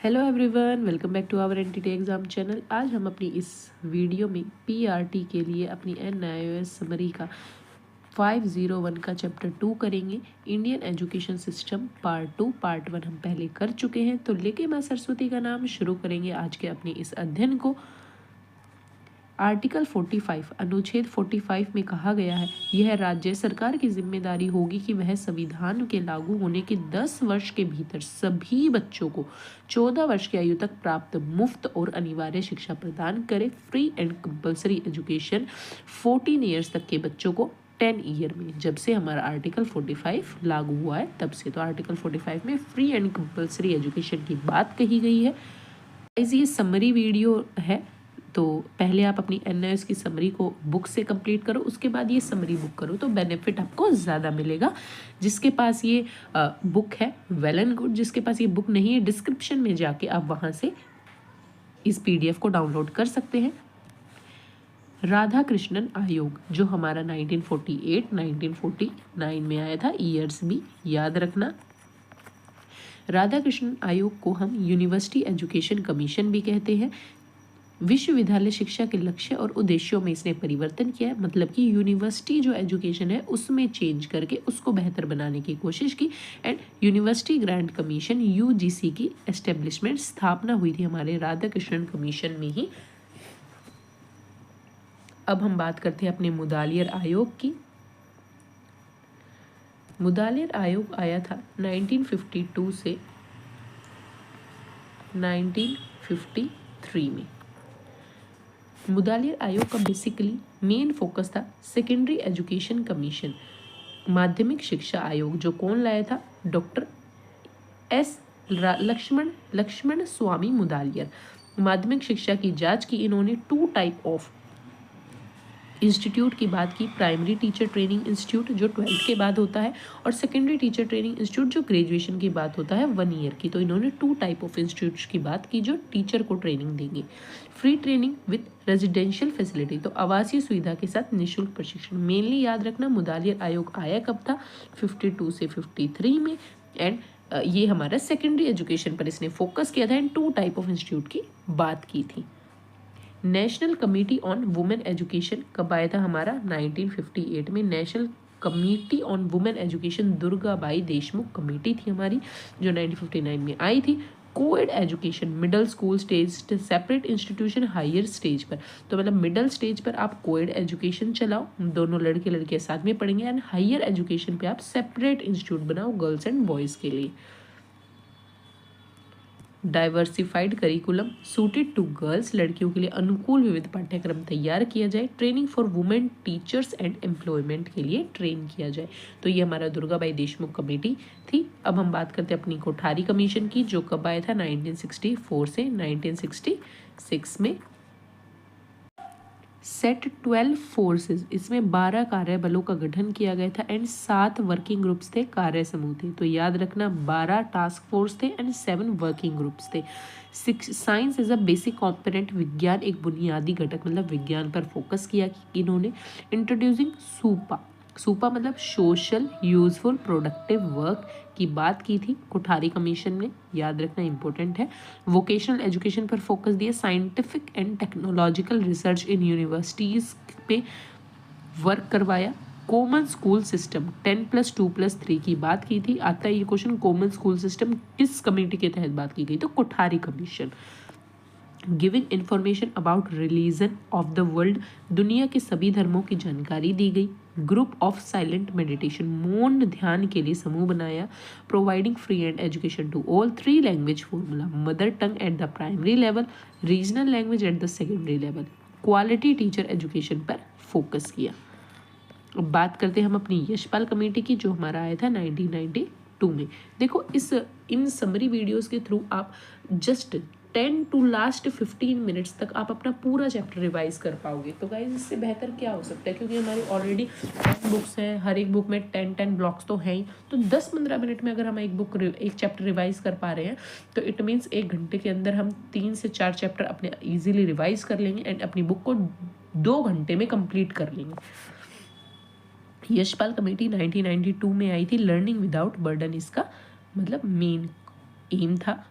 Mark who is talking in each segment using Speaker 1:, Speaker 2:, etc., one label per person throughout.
Speaker 1: Hello everyone, welcome back to our NTT exam channel. आज हम अपनी इस वीडियो में पीआरटी के लिए अपनी एनआईओएस समरी का 501 का चैप्टर 2 करेंगे। Indian education system part 2 part 1 हम पहले कर चुके हैं। तो लेके माँ सरस्वती का नाम शुरू करेंगे आज के अपने इस अध्ययन को। आर्टिकल 45 अनुच्छेद 45 में कहा गया है, यह राज्य सरकार की जिम्मेदारी होगी कि वह संविधान के लागू होने के 10 वर्ष के भीतर सभी बच्चों को 14 वर्ष की आयु तक प्राप्त मुफ्त और अनिवार्य शिक्षा प्रदान करे। Free and compulsory education 14 years तक के बच्चों को 10 ईयर में। जब से हमारा आर्टिकल 45 लागू हुआ है तब से। तो आर्टिकल 45 में फ्री एंड कंपल्सरी एजुकेशन की बात कही गई है। ये समरी वीडियो है, तो पहले आप अपनी एनआईओएस की समरी को बुक से कंप्लीट करो, उसके बाद ये समरी बुक करो तो बेनिफिट आपको ज़्यादा मिलेगा। जिसके पास ये बुक है वेल एंड गुड, जिसके पास ये बुक नहीं है डिस्क्रिप्शन में जाके आप वहाँ से इस पीडीएफ को डाउनलोड कर सकते हैं। राधा कृष्णन आयोग जो हमारा 1948-1949 में आया था, ईयर्स भी याद रखना। राधा कृष्णन आयोग को हम यूनिवर्सिटी एजुकेशन कमीशन भी कहते हैं। विश्वविद्यालय शिक्षा के लक्ष्य और उद्देश्यों में इसने परिवर्तन किया है, मतलब कि यूनिवर्सिटी जो एजुकेशन है उसमें चेंज करके उसको बेहतर बनाने की कोशिश की। And university grant commission UGC की एस्टेब्लिशमेंट स्थापना हुई थी हमारे राधा कृष्णन कमीशन में ही। अब हम बात करते हैं अपने मुदालियर आयोग की। मुदालियर आयोग आया था 1952 से 1953 में। मुदालियर आयोग का बेसिकली मेन फोकस था सेकेंडरी एजुकेशन कमीशन, माध्यमिक शिक्षा आयोग, जो कौन लाया था? डॉक्टर एस लक्ष्मण स्वामी मुदालियर। माध्यमिक शिक्षा की जांच की इन्होंने 2 टाइप ऑफ इंस्टीट्यूट की बात की। प्राइमरी टीचर ट्रेनिंग इंस्टीट्यूट जो 12th के बाद होता है, और सेकेंडरी टीचर ट्रेनिंग इंस्टीट्यूट जो ग्रेजुएशन की बात होता है 1 ईयर की। तो इन्होंने 2 टाइप ऑफ इंस्टीट्यूट्स की बात की जो टीचर को ट्रेनिंग देंगे। Free training with residential facility, तो आवासीय सुविधा के साथ निःशुल्क प्रशिक्षण। मेनली याद रखना मुदालियर आयोग आया कब था? 52 से 53 में। एंड ये हमारा सेकेंडरी एजुकेशन पर इसने फोकस किया था एंड 2 टाइप ऑफ इंस्टीट्यूट की बात की थी। National committee on women education कब आया था हमारा? 1958 में। National committee on women education Durgabai Deshmukh committee थी हमारी, जो 1959 में आई थी। Coed education middle school stage separate institution higher stage पर, तो मतलब मिडिल स्टेज पर आप कोएड एजुकेशन चलाओ, दोनों लड़के लड़कियां साथ में पढ़ेंगे। एंड हायर एजुकेशन पे आप सेपरेट इंस्टीट्यूट बनाओ गर्ल्स एंड बॉयज़ के लिए। Diversified curriculum suited to girls, लड़कियों के लिए अनुकूल विविध पाठ्यक्रम तैयार किया जाए। Training for women teachers and employment के लिए ट्रेन किया जाए। तो ये हमारा दुर्गाबाई देशमुख कमेटी थी। अब हम बात करते हैं अपनी कोठारी कमीशन की, जो कब आया था? 1964 से 1966 में। सेट 12 फोर्सेस, इसमें 12 कार्य बलों का गठन किया गया था एंड 7 वर्किंग ग्रुप्स थे, कार्य समूह थे। तो याद रखना 12 टास्क फोर्स थे एंड 7 वर्किंग ग्रुप्स थे। Science is a basic component, विज्ञान एक बुनियादी घटक, मतलब विज्ञान पर फोकस किया इन्होंने। इंट्रोड्यूसिंग सूपा, सूपा मतलब सोशल यूजफुल प्रोडक्टिव वर्क की बात की थी कोठारी कमीशन ने, याद रखना इंपॉर्टेंट है। वोकेशनल एजुकेशन पर फोकस दिया। Scientific and technological research in universities पे वर्क करवाया। कॉमन स्कूल सिस्टम 10+2+3 की बात की थी। आता है ये क्वेश्चन, कॉमन स्कूल सिस्टम किस कमेटी के तहत बात की गई? तो Kothari commission. Giving information about religion of the world, दुनिया के सभी धर्मों की जानकारी दी गई। ग्रुप ऑफ साइलेंट मेडिटेशन, मौन ध्यान के लिए समूह बनाया। Providing free and education to all. 3 language formula, mother tongue at the primary level, regional language at the secondary level. Quality teacher education पर फोकस किया। अब बात करते हैं हम अपनी यशपाल कमेटी की, जो हमारा आया था 1992 में। देखो इन समरी वीडियोस के थ्रू आप जस्ट 10 to लास्ट 15 मिनट्स तक आप अपना पूरा चैप्टर रिवाइज कर पाओगे। तो गाइज इससे बेहतर क्या हो सकता है, क्योंकि हमारी ऑलरेडी 10 बुक्स हैं, हर एक बुक में 10 ब्लॉक्स तो हैं ही। तो 10-15 मिनट में अगर हम एक चैप्टर रिवाइज कर पा रहे हैं तो इट मीन्स 1 घंटे के अंदर हम 3 से 4 चैप्टर अपने ईजिली रिवाइज कर लेंगे एंड अपनी बुक को 2 घंटे में कंप्लीट कर लेंगे। यशपाल कमेटी 1992 में आई थी। लर्निंग विदाउट बर्डन इसका मतलब मेन एम था।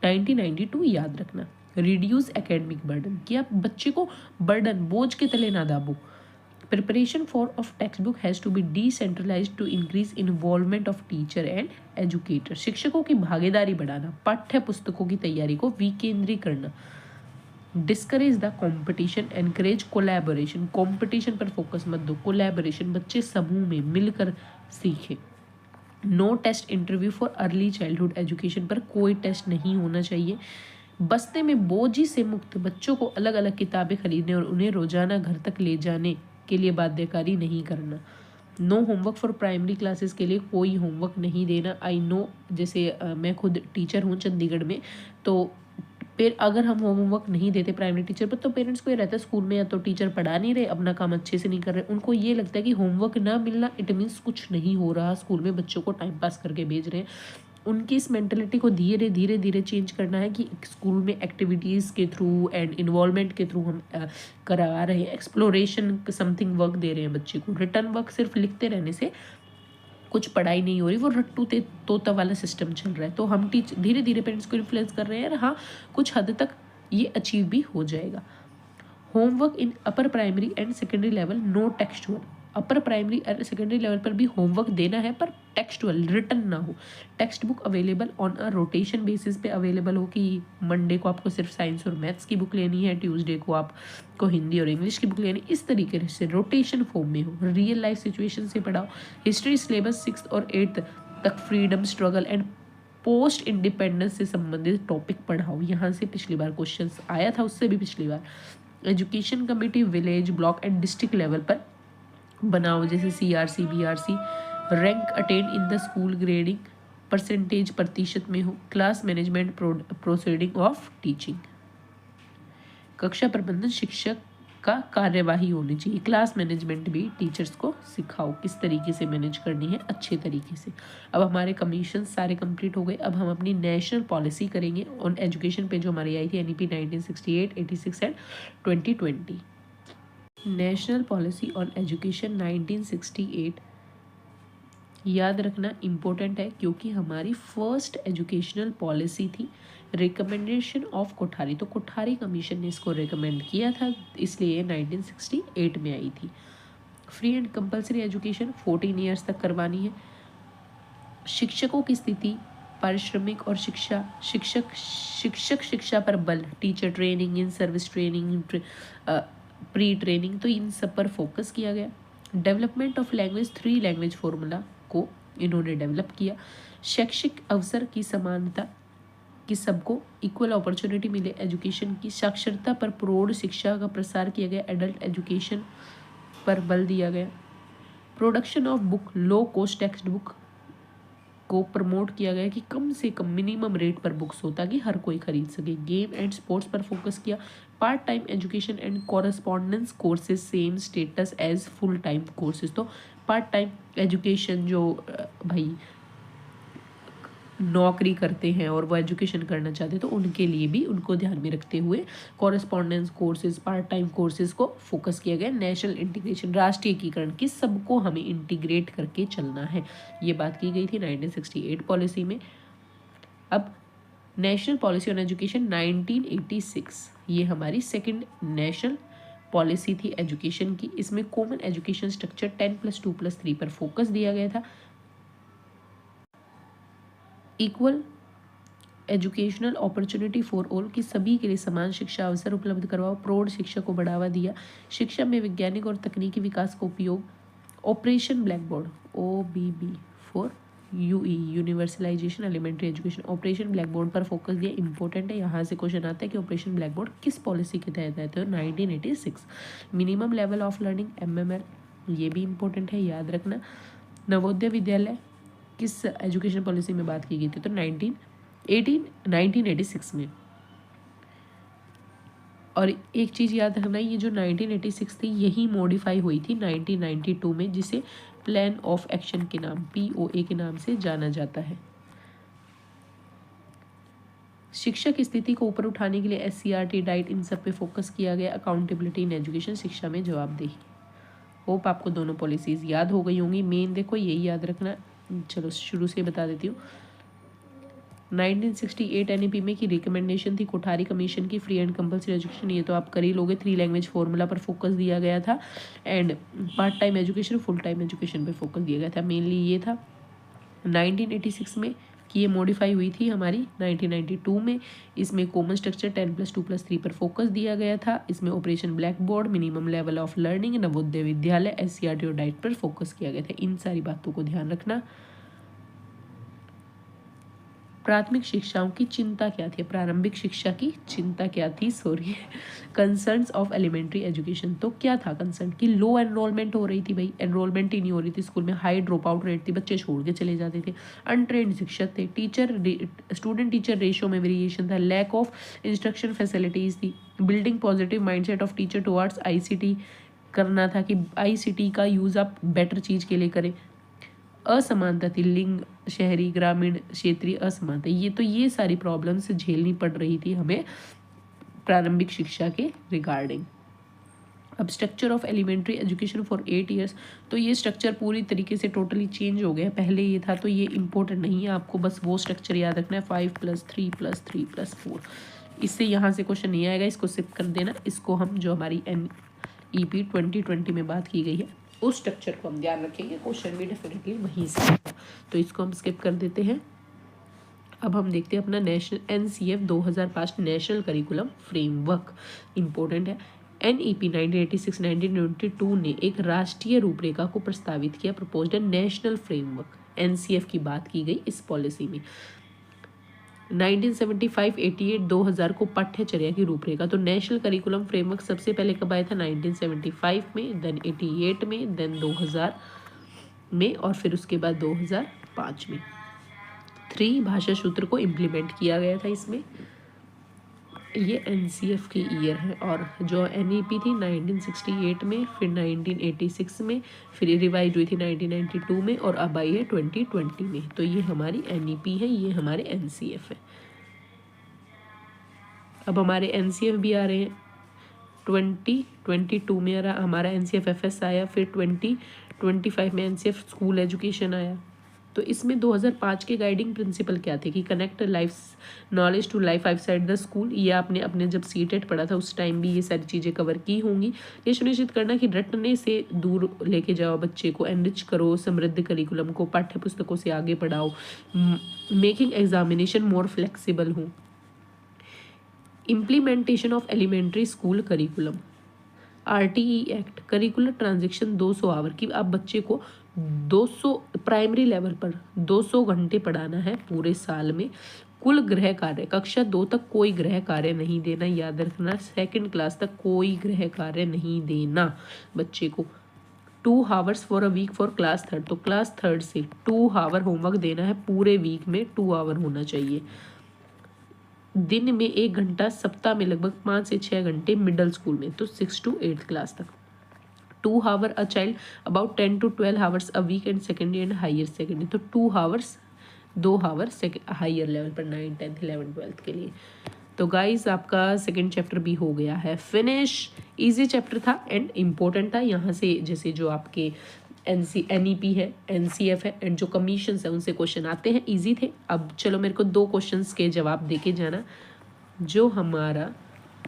Speaker 1: 1992 याद रखना। रिड्यूस एकेडमिक बर्डन, कि आप बच्चे को बर्डन बोझ के तले ना दाबो। Preparation for of text book has to be decentralised to increase involvement of teacher and educator, शिक्षकों की भागीदारी बढ़ाना, पाठ्य पुस्तकों की तैयारी को विकेंद्रीय करना। Discourage the competition, encourage collaboration, competition पर फोकस मत दो, कोलैबोरेशन, बच्चे समूह में मिलकर सीखें। No test interview for early childhood education, पर कोई टेस्ट नहीं होना चाहिए। बस्ते में बोझी से मुक्त, बच्चों को अलग अलग किताबें खरीदने और उन्हें रोजाना घर तक ले जाने के लिए बाध्यकारी नहीं करना। No homework for primary classes, के लिए कोई होमवर्क नहीं देना। आई नो, जैसे मैं खुद टीचर हूँ चंडीगढ़ में, तो फिर अगर हम होमवर्क नहीं देते प्राइमरी टीचर पर, तो पेरेंट्स को ये रहता है स्कूल में या तो टीचर पढ़ा नहीं रहे, अपना काम अच्छे से नहीं कर रहे, उनको ये लगता है कि होमवर्क ना मिलना इट मीन्स कुछ नहीं हो रहा स्कूल में, बच्चों को टाइम पास करके भेज रहे हैं। उनकी इस मेंटलिटी को धीरे धीरे धीरे चेंज करना है कि स्कूल में एक्टिविटीज़ के थ्रू एंड इन्वॉल्वमेंट के थ्रू हम करा रहे हैं, एक्सप्लोरेशन समथिंग वर्क दे रहे हैं बच्चे को। रिटर्न वर्क सिर्फ लिखते रहने से कुछ पढ़ाई नहीं हो रही, वो रट्टू तोता वाला सिस्टम चल रहा है। तो हम धीरे धीरे पेरेंट्स को इन्फ्लुएंस कर रहे हैं, और हाँ कुछ हद तक ये अचीव भी हो जाएगा। Homework in upper primary and secondary level, no textual, upper primary और सेकेंडरी लेवल पर भी होमवर्क देना है पर टेक्सटुअल, रिटन ना हो। Text book available on a rotation basis पे अवेलेबल हो, कि मंडे को आपको सिर्फ साइंस और मैथ्स की बुक लेनी है, ट्यूसडे को आपको हिंदी और इंग्लिश की बुक लेनी, इस तरीके से रोटेशन फॉर्म में हो। रियल लाइफ सिचुएशन से पढ़ाओ। हिस्ट्री सिलेबस 6th और 8th तक freedom struggle and post independence से संबंधित टॉपिक पढ़ाओ। यहाँ से पिछली बार क्वेश्चन आया था, उससे भी पिछली बार। Education committee village, block and district level पर बनाओ, जैसे CRC, BRC। Rank attain in the school, grading percentage प्रतिशत में हो। Class management, proceeding of teaching, कक्षा प्रबंधन शिक्षक का कार्यवाही होनी चाहिए। क्लास मैनेजमेंट भी टीचर्स को सिखाओ किस तरीके से मैनेज करनी है अच्छे तरीके से। अब हमारे कमीशन सारे कंप्लीट हो गए। अब हम अपनी नेशनल पॉलिसी करेंगे ऑन एजुकेशन पे, जो हमारी आई थी NEP 1968, 86 and 2020। National policy on education 1968 याद रखना इम्पोर्टेंट है, क्योंकि हमारी फर्स्ट एजुकेशनल पॉलिसी थी। रिकमेंडेशन ऑफ कोठारी, तो कोठारी कमीशन ने इसको रिकमेंड किया था, इसलिए 1968 में आई थी। Free and compulsory education 14 years तक करवानी है। शिक्षकों की स्थिति, पारिश्रमिक और शिक्षा पर बल, teacher training, in service training, pre training, तो इन सब पर फोकस किया गया। Development of language, 3 language formula को इन्होंने डेवलप किया। शैक्षिक अवसर की समानता, कि सबको इक्वल अपॉर्चुनिटी मिले एजुकेशन की। साक्षरता पर प्रौढ़ शिक्षा का प्रसार किया गया, एडल्ट एजुकेशन पर बल दिया गया। Production of book, low cost text book को प्रमोट किया गया, कि कम से कम मिनिमम रेट पर बुक्स हो ताकि हर कोई खरीद सके। गेम एंड स्पोर्ट्स पर फोकस किया। Part time education and correspondence courses same status as full time courses, तो पार्ट टाइम एजुकेशन जो भाई नौकरी करते हैं और वो एजुकेशन करना चाहते हैं, तो उनके लिए भी उनको ध्यान में रखते हुए correspondence courses, part time courses को फोकस किया गया। नेशनल इंटीग्रेशन, राष्ट्रीय एकीकरण, की सबको हमें इंटीग्रेट करके चलना है, ये बात की गई थी 1968 पॉलिसी में। अब नेशनल पॉलिसी ऑन एजुकेशन 1986, ये हमारी सेकेंड नेशनल पॉलिसी थी एजुकेशन की। इसमें कॉमन एजुकेशन स्ट्रक्चर 10+2+3 पर फोकस दिया गया था। Equal educational opportunity for all, की सभी के लिए समान शिक्षा अवसर उपलब्ध करवाओ। प्रौढ़ शिक्षा को बढ़ावा दिया। शिक्षा में वैज्ञानिक और तकनीकी विकास का उपयोग। Operation black board, OBB for UE, universalisation elementary education, operation black board पर फोकस दिया। इंपॉर्टेंट है, यहाँ से क्वेश्चन आता है कि ऑपरेशन ब्लैक बोर्ड किस पॉलिसी के तहत आए थे, 1986। Minimum level of learning, MML, ये भी इंपॉर्टेंट है, याद रखना। नवोदय विद्यालय किस एजुकेशन पॉलिसी में बात की गई थी, तो 1986 में। और एक चीज़ याद रखना, ये जो 1986 थी यही मॉडिफाई हुई थी 1992 में, जिसे प्लान ऑफ एक्शन के नाम POA के नाम से जाना जाता है। शिक्षा की स्थिति को ऊपर उठाने के लिए SCRT, डाइट, इन सब पे फोकस किया गया। अकाउंटेबिलिटी इन एजुकेशन, शिक्षा में जवाबदेही। होप आपको दोनों पॉलिसीज़ याद हो गई होंगी। मेन देखो यही याद रखना, चलो शुरू से बता देती हूँ। 1968 एनईपी में की रिकमेंडेशन थी कोठारी कमीशन की फ्री एंड कंपल्सरी एजुकेशन, ये तो आप कर ही लोगे। 3 लैंग्वेज फॉर्मूला पर फोकस दिया गया था and part time education full time education पे फोकस दिया गया था, मेनली ये था। 1986 में कि ये मॉडिफाई हुई थी हमारी 1992 में। इसमें कॉमन स्ट्रक्चर 10+2+3 पर फोकस दिया गया था। इसमें operation black board, minimum level of learning, Navodaya Vidyalaya, SCRT और डाइट पर फोकस किया गया था। इन सारी बातों को ध्यान रखना। प्राथमिक शिक्षाओं की चिंता क्या थी, प्रारंभिक शिक्षा की चिंता क्या थी, sorry, concerns of elementary education. तो क्या था कंसर्न कि लो एनरोलमेंट हो रही थी, भाई एनरोलमेंट ही नहीं हो रही थी स्कूल में, हाई ड्रॉप आउट रेट थी, बच्चे छोड़ के चले जाते थे, अनट्रेंड शिक्षक थे, स्टूडेंट टीचर रेशियो में वेरिएशन था, लैक ऑफ इंस्ट्रक्शन फैसिलिटीज थी, building positive mindset of teacher towards ICT करना था कि ICT का यूज़ आप बेटर चीज़ के लिए करें। असमानता थी, लिंग, शहरी, ग्रामीण, क्षेत्रीय असमानता, ये सारी प्रॉब्लम्स झेलनी पड़ रही थी हमें प्रारंभिक शिक्षा के रिगार्डिंग। अब structure of elementary education for 8 years, तो ये स्ट्रक्चर पूरी तरीके से टोटली चेंज हो गया। पहले ये था तो ये इंपॉर्टेंट नहीं है, आपको बस वो स्ट्रक्चर याद रखना है 5+3+3+4। इससे यहाँ से क्वेश्चन नहीं आएगा, इसको स्किप कर देना। इसको हम जो हमारी NEP 2020 में बात की गई है उस स्ट्रक्चर को हम ध्यान रखेंगे, क्वेश्चन भी डेफिनेटली वहीं से आएगा, तो इसको हम स्किप कर देते हैं। अब हम देखते हैं अपना national NCF 2005 national curriculum framework, important है। NEP 1986-1992 ने एक राष्ट्रीय रूपरेखा को प्रस्तावित किया, प्रपोज्ड नेशनल फ्रेमवर्क, NCF की बात की गई इस पॉलिसी में। 1975, 88, 2000 को पाठ्यचर्या की रूपरेखा, तो नेशनल करिकुलम फ्रेमवर्क सबसे पहले कब आया था 1975 में, देन 88 में, देन 2000 में और फिर उसके बाद 2005 में 3 भाषा सूत्र को इम्प्लीमेंट किया गया था इसमें। ये NCF के ईयर है और जो NEP थी 1968 में, फिर 1986 में, फिर रिवाइज हुई थी 1992 में और अब आई है 2020 में। तो ये हमारी NEP है, ये हमारे NCF है। अब हमारे NCF भी आ रहे हैं। 2022 में हमारा NCF FS आया, फिर 2025 में NCF स्कूल एजुकेशन आया। तो इसमें 2005 के गाइडिंग प्रिंसिपल क्या थे कि connect life knowledge to life outside the school. ये आपने अपने जब CTET पढ़ा था उस टाइम भी ये सारी चीज़ें कवर की होंगी। ये सुनिश्चित करना कि रटने से दूर लेके जाओ बच्चे को, एनरिच करो समृद्ध करिकुलम को, पाठ्य पुस्तकों से आगे पढ़ाओ, मेकिंग एग्जामिनेशन मोर फ्लेक्सिबल हो। Implementation of elementary school curriculum, RTE act, curricular transaction 200 hour की, आप बच्चे को 200 प्राइमरी लेवल पर 200 घंटे पढ़ाना है पूरे साल में। कुल गृह कार्य, कक्षा 2 तक कोई गृह कार्य नहीं देना, याद रखना। 2nd क्लास तक कोई गृह कार्य नहीं देना बच्चे को। 2 hours for a week for class 3rd, तो क्लास 3rd से 2 आवर होमवर्क देना है, पूरे वीक में 2 आवर होना चाहिए। दिन में 1 घंटा, सप्ताह में लगभग 5 से 6 घंटे मिडिल स्कूल में, तो 6 to 8th क्लास तक। 2 hour a child, about 10 to 12 hours a week and secondary and higher secondary, तो 2 आवर्स 2 आवर हायर लेवल पर 9th 10th 11th 12th के लिए। तो गाइज आपका 2nd चैप्टर भी हो गया है फिनिश। इजी चैप्टर था एंड इम्पोर्टेंट था। यहाँ से जैसे जो आपके NEP है, NCF है एंड जो कमीशन है उनसे क्वेश्चन आते हैं, इजी थे। अब चलो मेरे को 2 क्वेश्चंस के जवाब देके जाना। जो हमारा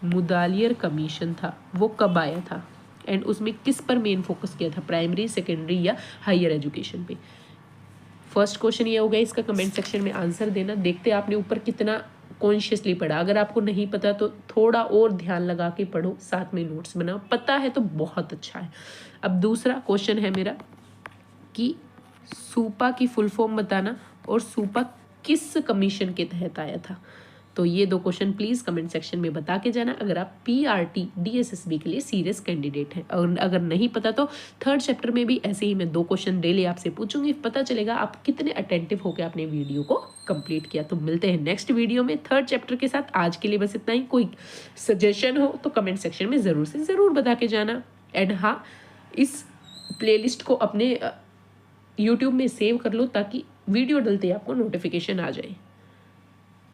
Speaker 1: मुदालियर कमीशन था वो कब आया था एंड उसमें किस पर मेन फोकस किया था, प्राइमरी, सेकेंडरी या हायर एजुकेशन पे। फर्स्ट क्वेश्चन ये हो गया, इसका कमेंट सेक्शन में आंसर देना। देखते आपने ऊपर कितना कॉन्शियसली पढ़ा। अगर आपको नहीं पता तो थोड़ा और ध्यान लगा के पढ़ो, साथ में नोट्स बनाओ। पता है तो बहुत अच्छा है। अब दूसरा क्वेश्चन है मेरा कि सूपा की फुल फॉर्म बताना और सूपा किस कमीशन के तहत आया था। तो ये 2 क्वेश्चन प्लीज़ कमेंट सेक्शन में बता के जाना अगर आप PRT DSSB के लिए सीरियस कैंडिडेट हैं। और अगर नहीं पता तो 3rd चैप्टर में भी ऐसे ही मैं 2 क्वेश्चन डेली आपसे पूछूंगी, पता चलेगा आप कितने अटेंटिव होकर अपने वीडियो को कंप्लीट किया। तो मिलते हैं नेक्स्ट वीडियो में 3rd चैप्टर के साथ। आज के लिए बस इतना ही। कोई सजेशन हो तो कमेंट सेक्शन में ज़रूर से ज़रूर बता के जाना। एंड हाँ, इस प्लेलिस्ट को अपने YouTube में सेव कर लो ताकि वीडियो डलते ही आपको नोटिफिकेशन आ जाए।